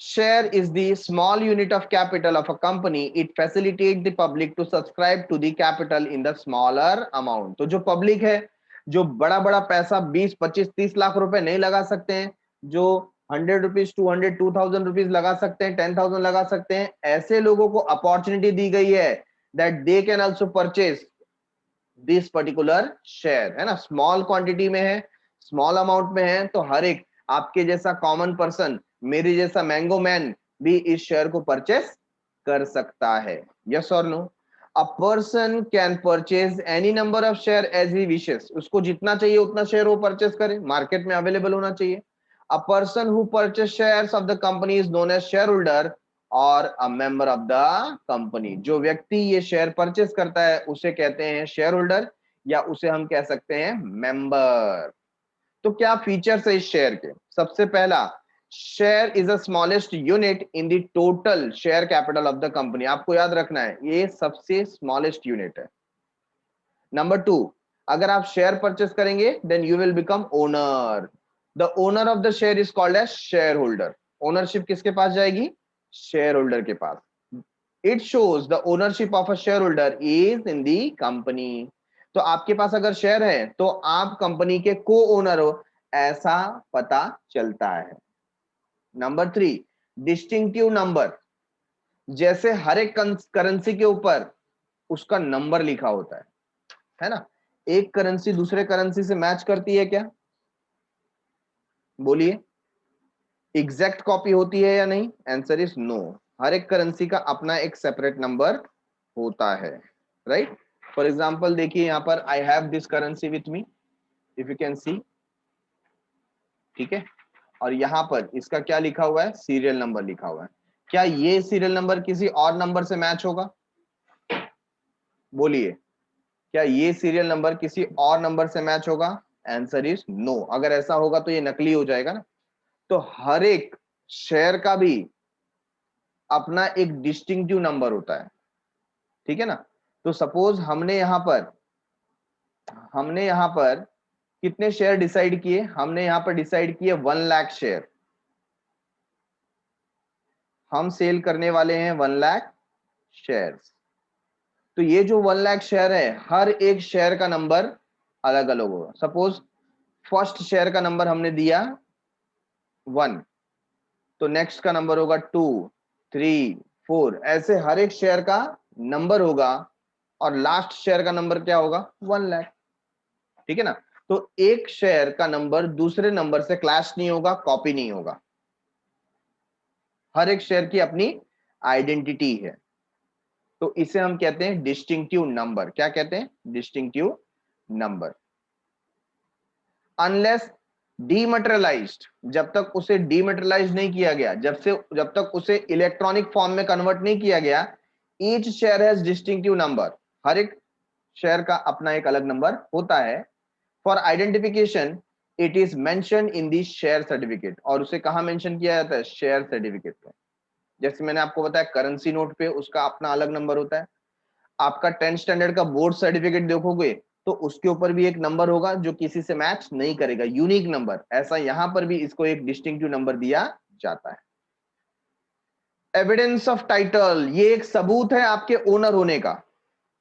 Share is the small unit of capital of a company. It facilitates the public to subscribe to the capital in the smaller amount. तो जो पब्लिक है, जो बड़ा बड़ा पैसा 20, 25, 30 लाख रुपए नहीं लगा सकते हैं, जो 100 रुपीज, 200, 2000 रुपीज लगा सकते हैं, 10,000 लगा सकते हैं, ऐसे लोगों को अपॉर्चुनिटी दी गई है that they can also purchase this particular share, है ना। स्मॉल क्वांटिटी में है, स्मॉल अमाउंट में है, तो हर एक आपके जैसा कॉमन पर्सन, मेरे जैसा मैंगो मैन भी इस शेयर को परचेस कर सकता है, यस और no. A person can purchase any number of share as he wishes. उसको जितना चाहिए उतना शेयर वो परचेस करे, मार्केट में अवेलेबल होना चाहिए। A person who purchase shares of the company is known as share holder और a member of the company. जो व्यक्ति ये शेयर परचेस करता है उसे कहते हैं शेयर होल्डर, या उसे हम कह सकते हैं मेंबर। तो क्या फीचर्स है इस शेयर के, सबसे पहला, share is the smallest unit in the total share capital of the company. आपको याद रखना है ये सबसे स्मॉलेस्ट यूनिट है। नंबर 2, अगर आप शेयर परचेस करेंगे then you will become owner. The owner of the share is called as share holder. Ownership किसके पास जाएगी, शेयर होल्डर के पास। It shows the ownership of a share holder is in the company. तो आपके पास अगर share है तो आप कंपनी के को ओनर हो, ऐसा पता चलता है। Number 3, distinctive number. जैसे हर एक करेंसी के ऊपर उसका नंबर लिखा होता है ना। एक करेंसी दूसरे करेंसी से मैच करती है क्या, बोलिए, एग्जैक्ट कॉपी होती है या नहीं, आंसर इज नो। हर एक करेंसी का अपना एक सेपरेट नंबर होता है, राइट। फॉर एग्जांपल देखिए यहाँ पर I have this currency with me, if you can see, ठीक है। और यहाँ पर इसका क्या लिखा हुआ है, सीरियल नंबर लिखा हुआ है। क्या ये सीरियल नंबर किसी और नंबर से मैच होगा, बोलिए, क्या ये सीरियल नंबर किसी और नंबर से मैच होगा, आंसर इज नो। अगर ऐसा होगा तो ये नकली हो जाएगा ना। तो हर एक शेयर का भी अपना एक डिस्टिंक्टिव नंबर होता है, ठीक है ना। तो सपोज हमने यहाँ पर कितने शेयर डिसाइड किए, हमने यहाँ पर डिसाइड किए 1 लाख शेयर। हम सेल करने वाले हैं 1 लाख शेयर्स। तो ये जो 1 लाख शेयर है, हर एक शेयर का नंबर अलग अलग होगा। सपोज फर्स्ट शेयर का नंबर हमने दिया 1, तो नेक्स्ट का नंबर होगा 2, 3, 4, ऐसे हर एक शेयर का नंबर होगा और लास्ट शेयर का नंबर क्या होगा, 1 लाख। ठीक है ना। तो एक शेयर का नंबर दूसरे नंबर से क्लैश नहीं होगा, कॉपी नहीं होगा। हर एक शेयर की अपनी आइडेंटिटी है। तो इसे हम कहते हैं डिस्टिंक्टिव नंबर। क्या कहते हैं, डिस्टिंक्टिव नंबर। अनलेस डीमटेरियलाइज्ड, जब तक उसे डीमटेरियलाइज नहीं किया गया, जब तक उसे इलेक्ट्रॉनिक फॉर्म में कन्वर्ट नहीं किया गया, each share has distinctive number. हर एक शेयर का अपना एक अलग नंबर होता है। For identification it is mention in the share certificate. और उसे कहां मेंशन किया जाता है, शेयर सर्टिफिकेट पे। जैसे मैंने आपको बताया करेंसी नोट पे उसका अपना अलग नंबर होता है। आपका 10th स्टैंडर्ड का बोर्ड सर्टिफिकेट देखोगे तो उसके ऊपर भी एक नंबर होगा जो किसी से मैच नहीं करेगा, यूनिक नंबर। ऐसा यहां पर भी इसको एक डिस्टिंक्टिव नंबर दिया जाता है। एविडेंस ऑफ टाइटल, ये एक सबूत है आपके ओनर होने का।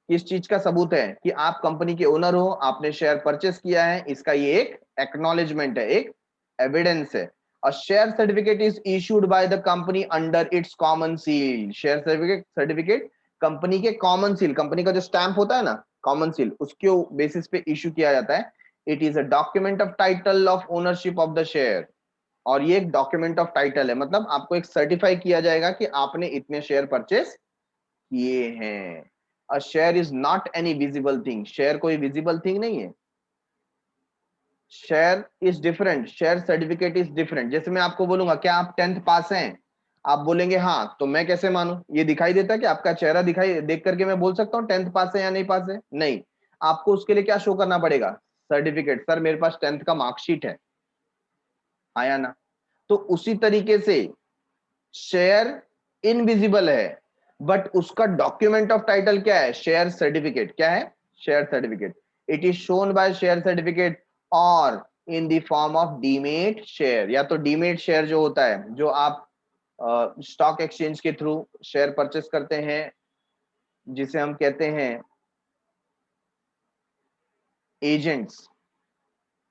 इस चीज का सबूत है कि आप कंपनी के ओनर हो, आपने शेयर परचेस किया है, इसका ये एक एक्नॉलेजमेंट है, एक एविडेंस है। A share certificate is issued by the company under its common seal. Share certificate company के कॉमन सील, कंपनी का जो स्टैंप होता है ना, कॉमन सील, उसके बेसिस पे इशू किया जाता है। It is a document of title of ownership of the share. और ये एक डॉक्यूमेंट ऑफ टाइटल है, मतलब आपको एक सर्टिफाई किया जाएगा कि आपने इतने शेयर परचेस किए हैं। A share is not any visible thing, share कोई विजिबल थिंग नहीं है। Share is different, share certificate is different. जैसे मैं आपको बोलूंगा क्या आप 10th पास हैं, आप बोलेंगे हाँ, तो मैं कैसे मानूं, ये दिखाई देता है कि आपका चेहरा दिखाई देख करके मैं बोल सकता हूँ 10th पास है या नहीं पास है, नहीं। आपको उसके लिए क्या शो करना पड़ेगा, सर्टिफिकेट। सर मेरे पास 10th का मार्कशीट है, आया ना। तो उसी तरीके से शेयर इनविजिबल है, बट उसका डॉक्यूमेंट ऑफ टाइटल क्या है, शेयर सर्टिफिकेट। क्या है, share certificate. It is shown by share certificate और in the form of demat share. या तो डीमेट शेयर जो होता है, जो आप स्टॉक एक्सचेंज के थ्रू शेयर परचेस करते हैं, जिसे हम कहते हैं एजेंट्स।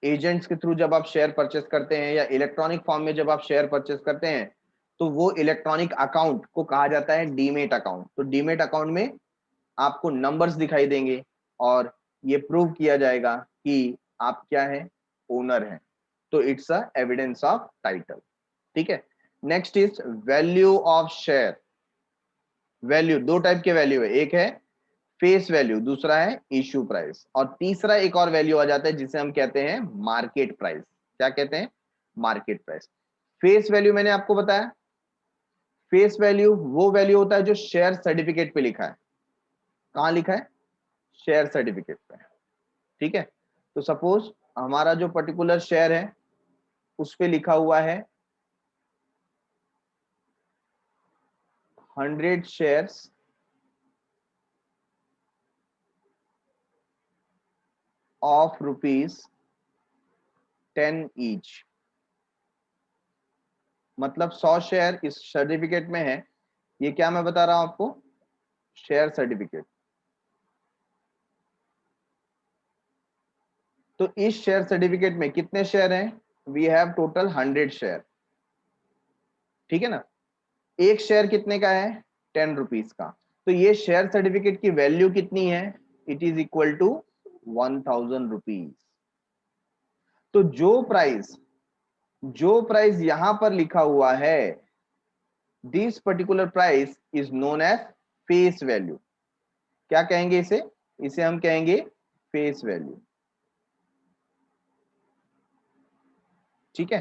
एजेंट्स के थ्रू जब आप शेयर परचेस करते हैं या इलेक्ट्रॉनिक फॉर्म में जब आप शेयर परचेस करते हैं, तो वो इलेक्ट्रॉनिक अकाउंट को कहा जाता है डीमेट अकाउंट। तो डीमेट अकाउंट में आपको नंबर्स दिखाई देंगे और ये प्रूव किया जाएगा कि आप क्या है, ओनर हैं। तो it's a evidence of title. ठीक है। Next is value of share. Value, दो टाइप के वैल्यू है, एक है फेस वैल्यू, दूसरा है इश्यू प्राइस। और तीसरा एक और वैल्यू आ जाता है जिसे हम कहते हैं मार्केट प्राइस। क्या कहते हैं, मार्केट प्राइस। फेस वैल्यू मैंने आपको बताया, फेस वैल्यू वो वैल्यू होता है जो शेयर सर्टिफिकेट पे लिखा है। कहां लिखा है, शेयर सर्टिफिकेट पे। ठीक है। तो सपोज हमारा जो पर्टिकुलर शेयर है उस पे लिखा हुआ है 100 शेयर्स ऑफ ₹10 ईच। मतलब 100 शेयर इस सर्टिफिकेट में है। ये क्या मैं बता रहा हूं आपको, शेयर सर्टिफिकेट। तो इस शेयर सर्टिफिकेट में कितने शेयर हैं, वी हैव टोटल 100 शेयर। ठीक है ना। एक शेयर कितने का है, 10 रुपीज का। तो ये शेयर सर्टिफिकेट की वैल्यू कितनी है, it is equal to 1000 rupees. तो जो प्राइस यहां पर लिखा हुआ है, this particular price is known as face value. क्या कहेंगे इसे, इसे हम कहेंगे फेस वैल्यू। ठीक है।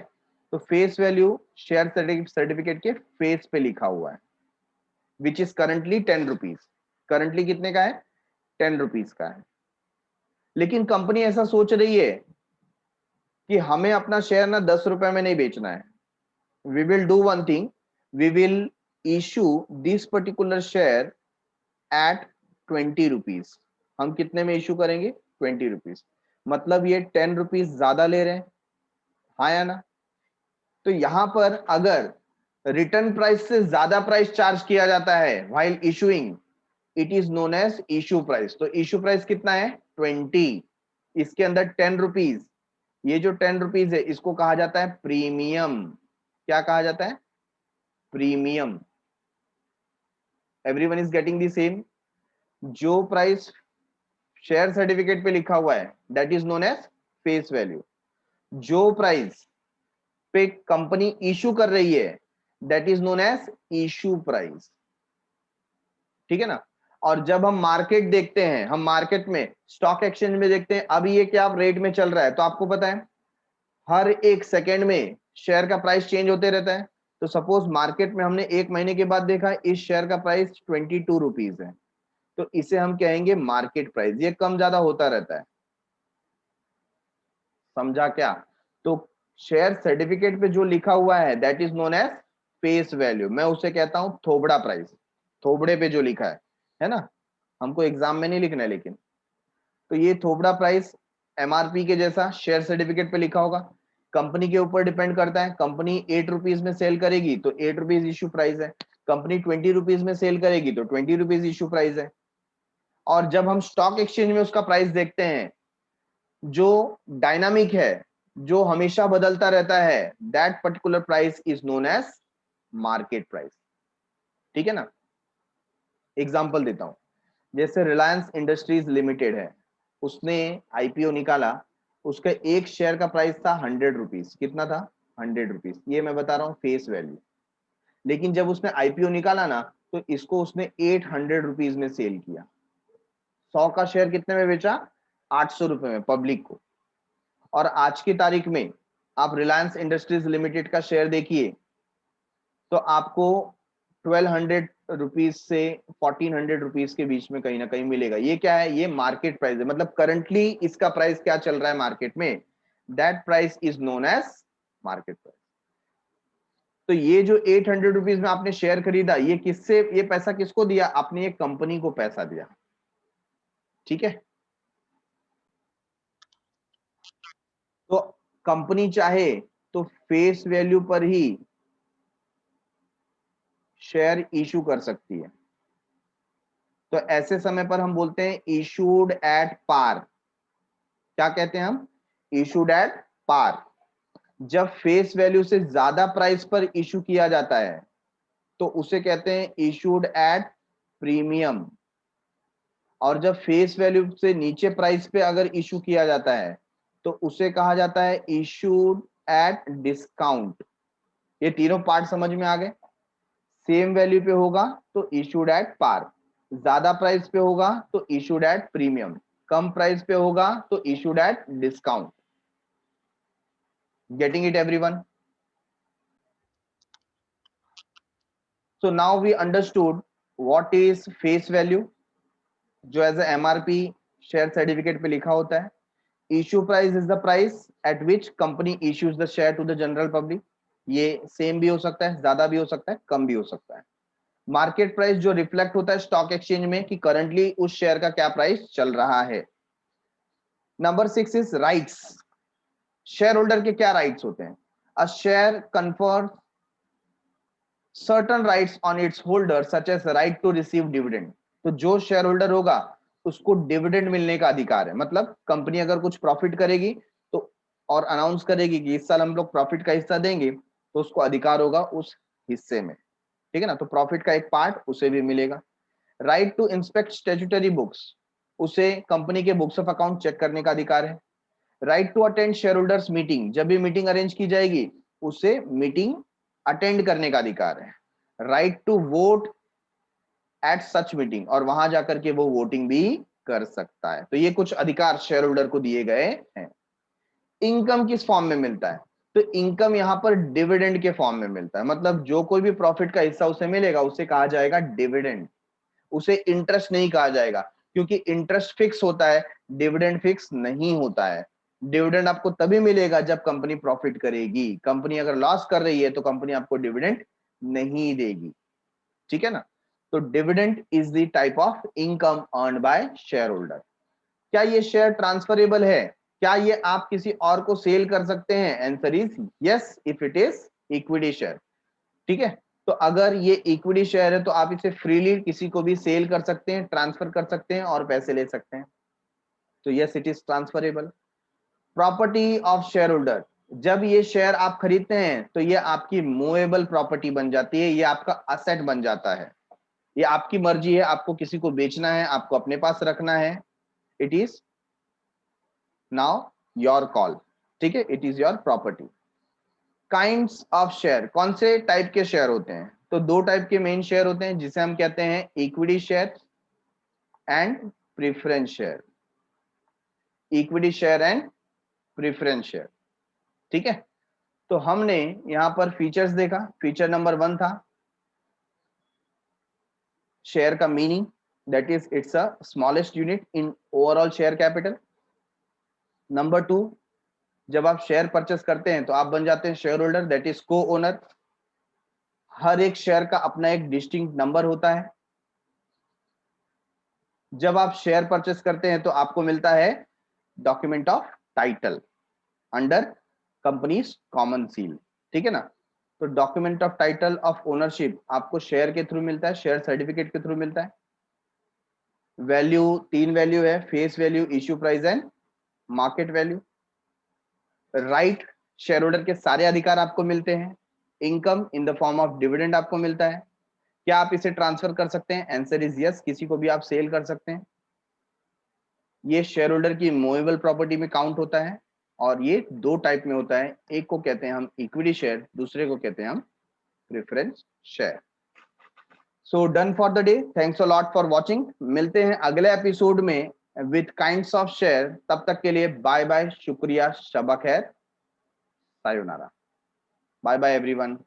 तो फेस वैल्यू शेयर सर्टिफिकेट के फेस पे लिखा हुआ है, which is currently 10 rupees. Currently कितने का है, 10 रुपीज का है। लेकिन कंपनी ऐसा सोच रही है कि हमें अपना शेयर ना 10 रुपए में नहीं बेचना है। We will do one thing, we will issue this particular share at 20 rupees. हम कितने में इशू करेंगे, 20 रुपीज। मतलब ये 10 रुपीज ज्यादा ले रहे हैं, हाँ या ना। तो यहां पर अगर रिटर्न प्राइस से ज्यादा प्राइस चार्ज किया जाता है while issuing, it is known as issue price. तो इशू प्राइस कितना है, 20। इसके अंदर 10 रुपीज, ये जो 10 रुपीज है इसको कहा जाता है प्रीमियम। क्या कहा जाता है, premium. Everyone is getting the same. जो प्राइस शेयर सर्टिफिकेट पे लिखा हुआ है that is known as face value. जो प्राइस पे कंपनी इशू कर रही है that is known as issue price. ठीक है ना। और जब हम मार्केट देखते हैं, हम मार्केट में स्टॉक एक्सचेंज में देखते हैं अभी ये क्या रेट में चल रहा है, तो आपको पता है हर एक सेकेंड में शेयर का प्राइस चेंज होते रहता है। तो सपोज मार्केट में हमने एक महीने के बाद देखा इस शेयर का प्राइस 22 रुपीज है, तो इसे हम कहेंगे मार्केट प्राइस। ये कम ज्यादा होता रहता है, समझा क्या। तो शेयर सर्टिफिकेट पे जो लिखा हुआ है that is known as face value, मैं उसे कहता हूं थोबड़ा प्राइस। थोबड़े पे जो लिखा है ना, हमको एग्जाम में नहीं लिखना है लेकिन। तो ये थोबड़ा प्राइस एमआरपी के जैसा शेयर सर्टिफिकेट पे लिखा होगा। कंपनी के ऊपर डिपेंड करता है, कंपनी 8 रुपीज में सेल करेगी तो 8 रुपीज इशू प्राइस है, कंपनी 20 रुपीज में सेल करेगी तो 20 रुपीज इशू प्राइस है। और जब हम स्टॉक एक्सचेंज में उसका प्राइस देखते हैं जो डायनामिक है, जो हमेशा बदलता रहता है, that particular price is known as market price. ठीक है ना। एग्जांपल देता हूं, जैसे रिलायंस इंडस्ट्रीज लिमिटेड है, उसने आईपीओ निकाला, उसका एक शेयर का प्राइस था 100 रुपीज। कितना था? 100 रुपीज। ये मैं बता रहा हूं फेस वैल्यू। लेकिन जब उसने आईपीओ निकाला ना, तो इसको उसने 800 रुपीज में सेल किया। 100 का शेयर कितने में बेचा? 800 रुपए में पब्लिक को। और आज की तारीख में आप रिलायंस इंडस्ट्रीज लिमिटेड का शेयर देखिए तो आपको 1200 रुपीज से 1400 रुपीज के बीच में कहीं ना कहीं मिलेगा। ये क्या है? ये मार्केट प्राइस है, मतलब करंटली इसका प्राइस क्या चल रहा है मार्केट में, that price is known as market price. तो ये जो 800 रुपीज में आपने शेयर खरीदा, ये किससे, ये पैसा किसको दिया? आपने ये कंपनी को पैसा दिया। ठीक है। तो कंपनी चाहे तो फेस वैल्यू पर ही शेयर इशू कर सकती है। तो ऐसे समय पर हम बोलते हैं इशूड एट पार। क्या कहते हैं हम? Issued at par. जब फेस वैल्यू से ज्यादा प्राइस पर इशू किया जाता है तो उसे कहते हैं इशूड एट प्रीमियम। और जब फेस वैल्यू से नीचे प्राइस पे अगर इशू किया जाता है तो उसे कहा जाता है इशूड एट डिस्काउंट। ये तीनों पार्ट समझ में आ गए। सेम वैल्यू पे होगा तो इशूड एट पार, ज्यादा प्राइस पे होगा तो इशूड एट प्रीमियम, कम प्राइस पे होगा तो issued at discount. Getting it everyone? So now we understood what is face value, जो एज एमआरपी शेयर सर्टिफिकेट पे लिखा होता है। Issue price is the price at which company issues the share to the general public. ये same भी हो सकता है, ज्यादा भी हो सकता है, कम भी हो सकता है। मार्केट प्राइस जो रिफ्लेक्ट होता है स्टॉक एक्सचेंज में कि करंटली उस शेयर का क्या प्राइस चल रहा है। Number 6 is rights. Share holder के क्या राइट्स होते हैं? A share confers certain rights on its holder such as right to receive dividend। तो जो शेयर होल्डर होगा उसको डिविडेंड मिलने का अधिकार है। मतलब कंपनी अगर कुछ प्रॉफिट करेगी तो और अनाउंस करेगी कि इस साल हम लोग प्रॉफिट का हिस्सा देंगे, तो उसको अधिकार होगा उस हिस्से में। ठीक है ना। तो प्रॉफिट का एक पार्ट उसे भी मिलेगा। Right to inspect statutory books, उसे कंपनी के बुक्स ऑफ अकाउंट चेक करने का अधिकार है। Right to attend share holders meeting, जब भी मीटिंग अरेंज की जाएगी उसे मीटिंग अटेंड करने का अधिकार है। Right to vote at such meeting, और वहां जाकर के वो वोटिंग भी कर सकता है। तो ये कुछ अधिकार शेयर होल्डर को दिए गए हैं। इनकम किस फॉर्म में मिलता है? तो इनकम यहां पर डिविडेंड के फॉर्म में मिलता है। मतलब जो कोई भी प्रॉफिट का हिस्सा उसे मिलेगा उसे कहा जाएगा डिविडेंड। उसे इंटरेस्ट नहीं कहा जाएगा, क्योंकि इंटरेस्ट फिक्स होता है, डिविडेंड फिक्स नहीं होता है। डिविडेंड आपको तभी मिलेगा जब कंपनी प्रॉफिट करेगी। कंपनी अगर लॉस कर रही है तो कंपनी आपको डिविडेंड नहीं देगी। ठीक है ना। तो dividend is the type of income earned by share holder. क्या ये शेयर ट्रांसफरेबल है? क्या ये आप किसी और को सेल कर सकते हैं? Answer is yes if it is equity share. ठीक है। तो अगर ये इक्विटी शेयर है तो आप इसे फ्रीली किसी को भी सेल कर सकते हैं, ट्रांसफर कर सकते हैं और पैसे ले सकते हैं। तो yes it is transferable. Property of share holder, जब ये शेयर आप खरीदते हैं तो ये आपकी मूवेबल प्रॉपर्टी बन जाती है, ये आपका असेट बन जाता है। ये आपकी मर्जी है, आपको किसी को बेचना है, आपको अपने पास रखना है, it is now your call, ठीक है, it is your property. Kinds of share, कौन से टाइप के शेयर होते हैं? तो दो टाइप के मेन शेयर होते हैं जिसे हम कहते हैं equity share and preference share. Equity share and preference share, ठीक है। तो हमने यहां पर फीचर्स देखा। फीचर नंबर 1 था शेयर का meaning, that is it's a smallest unit in overall share capital. Number 2, जब आप शेयर परचेस करते हैं तो आप बन जाते हैं शेयर होल्डर, दैट इज को ओनर। हर एक शेयर का अपना एक डिस्टिंक्ट नंबर होता है। जब आप शेयर परचेस करते हैं तो आपको मिलता है document of title under companies common seal, ठीक है ना। तो document of title of ownership आपको शेयर के थ्रू मिलता है, शेयर सर्टिफिकेट के थ्रू मिलता है। वैल्यू 3 वैल्यू है, face value, issue price and market value. Right, share holder के सारे अधिकार आपको मिलते हैं। Income in the form of dividend आपको मिलता है। क्या आप इसे ट्रांसफर कर सकते हैं? आंसर इज यस, किसी को भी आप सेल कर सकते हैं। ये शेयर होल्डर की मूवेबल प्रॉपर्टी में काउंट होता है और ये दो टाइप में होता है, एक को कहते हैं हम इक्विटी शेयर, दूसरे को कहते हैं हम preference share. So done for the day, thanks a lot for watching. मिलते हैं अगले एपिसोड में विथ काइंड्स ऑफ शेयर। तब तक के लिए बाय बाय, शुक्रिया, शबा खैर, सायोनारा, बाय बाय एवरीवन।